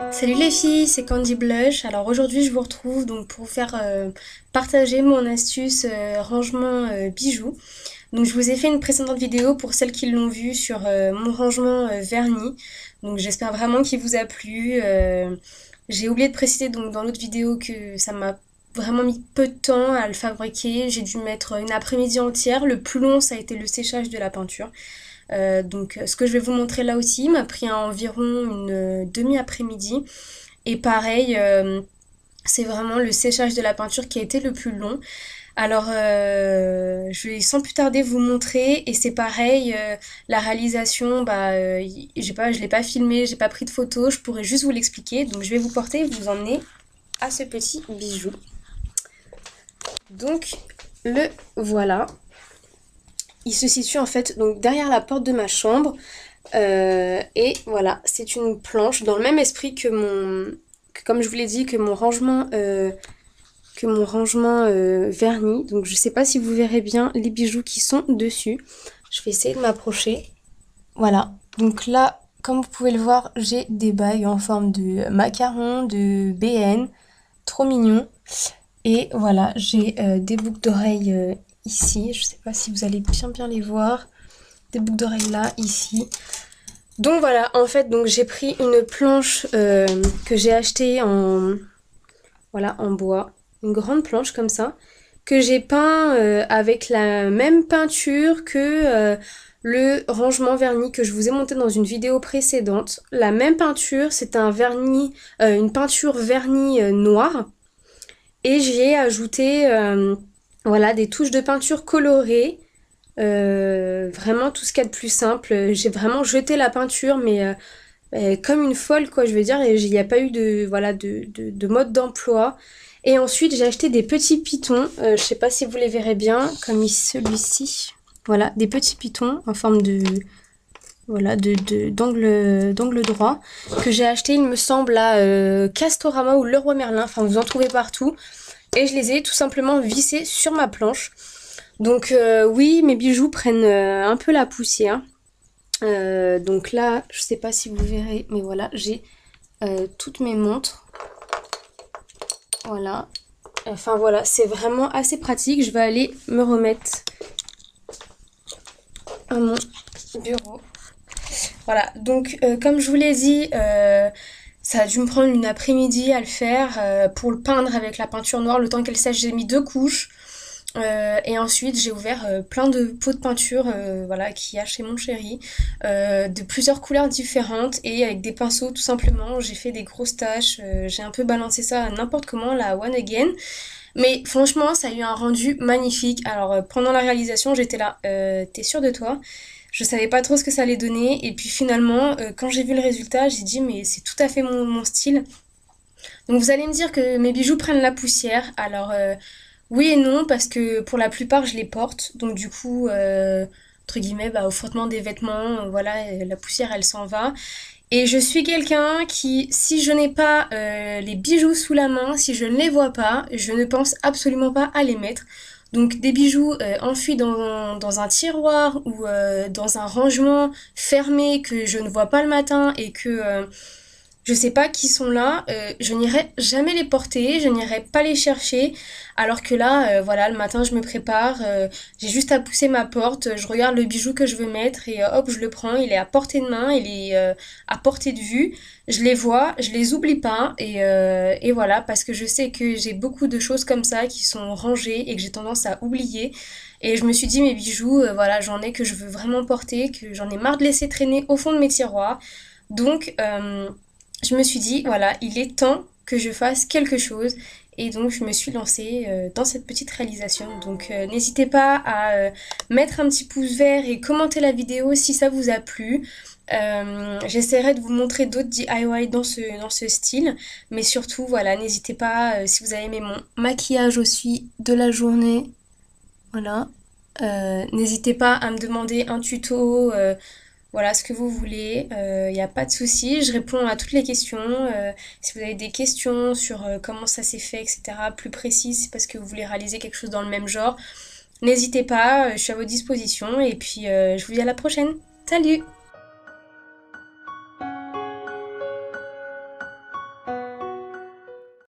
Salut les filles, c'est Candy Blush. Alors aujourd'hui je vous retrouve donc pour vous faire partager mon astuce rangement bijoux. Donc je vous ai fait une précédente vidéo pour celles qui l'ont vue sur mon rangement vernis. Donc j'espère vraiment qu'il vous a plu. J'ai oublié de préciser donc dans l'autre vidéo que ça m'a vraiment mis peu de temps à le fabriquer. J'ai dû mettre une après-midi entière. Le plus long ça a été le séchage de la peinture. Donc ce que je vais vous montrer là aussi m'a pris environ une demi-après-midi. Et pareil, c'est vraiment le séchage de la peinture qui a été le plus long. Alors, je vais sans plus tarder vous montrer. Et c'est pareil, la réalisation, je l'ai pas filmé, j'ai pas pris de photos. Je pourrais juste vous l'expliquer. Donc, je vais vous porter et vous emmener à ce petit bijou. Donc, le voilà. Il se situe en fait donc derrière la porte de ma chambre. Et voilà, c'est une planche dans le même esprit comme je vous l'ai dit, que mon rangement vernis. Donc je sais pas si vous verrez bien les bijoux qui sont dessus. Je vais essayer de m'approcher. Voilà, donc là, comme vous pouvez le voir, j'ai des bagues en forme de macaron, de BN, trop mignon. Et voilà, j'ai des boucles d'oreilles ici. Je sais pas si vous allez bien les voir. Des boucles d'oreilles là, ici. Donc voilà, en fait, donc j'ai pris une planche que j'ai achetée en bois, une grande planche comme ça, que j'ai peint avec la même peinture que le rangement vernis que je vous ai monté dans une vidéo précédente. La même peinture, c'est un vernis, une peinture vernis noire, et j'y ai ajouté voilà, des touches de peinture colorée. Vraiment tout ce qu'il y a de plus simple. J'ai vraiment jeté la peinture, mais comme une folle, quoi, je veux dire, et il n'y a pas eu de mode d'emploi. Et ensuite, j'ai acheté des petits pitons. Je sais pas si vous les verrez bien, comme celui-ci. Voilà, des petits pitons en forme d'angle droit que j'ai acheté, il me semble, à Castorama ou Leroy Merlin. Enfin, vous en trouvez partout. Et je les ai tout simplement vissés sur ma planche. Donc oui, mes bijoux prennent un peu la poussière. Donc là, je sais pas si vous verrez, mais voilà, j'ai toutes mes montres. Voilà. Enfin voilà, c'est vraiment assez pratique. Je vais aller me remettre à mon bureau. Voilà, donc comme je vous l'ai dit, ça a dû me prendre une après-midi à le faire pour le peindre avec la peinture noire. Le temps qu'elle sèche, j'ai mis 2 couches. Et ensuite, j'ai ouvert plein de pots de peinture voilà, qu'il y a chez mon chéri, de plusieurs couleurs différentes et avec des pinceaux tout simplement. J'ai fait des grosses taches, j'ai un peu balancé ça à n'importe comment, la One Again. Mais franchement, ça a eu un rendu magnifique. Alors, pendant la réalisation, j'étais là, t'es sûre de toi? Je savais pas trop ce que ça allait donner. Et puis finalement, quand j'ai vu le résultat, j'ai dit, mais c'est tout à fait mon style. Donc vous allez me dire que mes bijoux prennent la poussière. Alors oui et non, parce que pour la plupart je les porte. Donc du coup, entre guillemets, au frottement des vêtements, voilà, la poussière elle s'en va. Et je suis quelqu'un qui, si je n'ai pas les bijoux sous la main, si je ne les vois pas, je ne pense absolument pas à les mettre. Donc des bijoux enfuis dans un tiroir ou dans un rangement fermé que je ne vois pas le matin et que je sais pas qui sont là, je n'irai jamais les porter, je n'irai pas les chercher, alors que là, voilà, le matin je me prépare, j'ai juste à pousser ma porte, je regarde le bijou que je veux mettre et hop, je le prends, il est à portée de main, il est à portée de vue, je les vois, je les oublie pas et voilà, parce que je sais que j'ai beaucoup de choses comme ça qui sont rangées et que j'ai tendance à oublier. Et je me suis dit, mes bijoux, voilà, j'en ai que je veux vraiment porter, que j'en ai marre de laisser traîner au fond de mes tiroirs. Donc, je me suis dit, voilà, il est temps que je fasse quelque chose. Et donc, je me suis lancée dans cette petite réalisation. Donc, n'hésitez pas à mettre un petit pouce vert et commenter la vidéo si ça vous a plu. J'essaierai de vous montrer d'autres DIY dans ce style. Mais surtout, voilà, n'hésitez pas, si vous avez aimé mon maquillage aussi de la journée, voilà. N'hésitez pas à me demander un tuto. Voilà ce que vous voulez, il n'y a pas de souci, je réponds à toutes les questions. Si vous avez des questions sur comment ça s'est fait, etc., plus précises, c'est parce que vous voulez réaliser quelque chose dans le même genre, n'hésitez pas, je suis à votre disposition et puis je vous dis à la prochaine. Salut!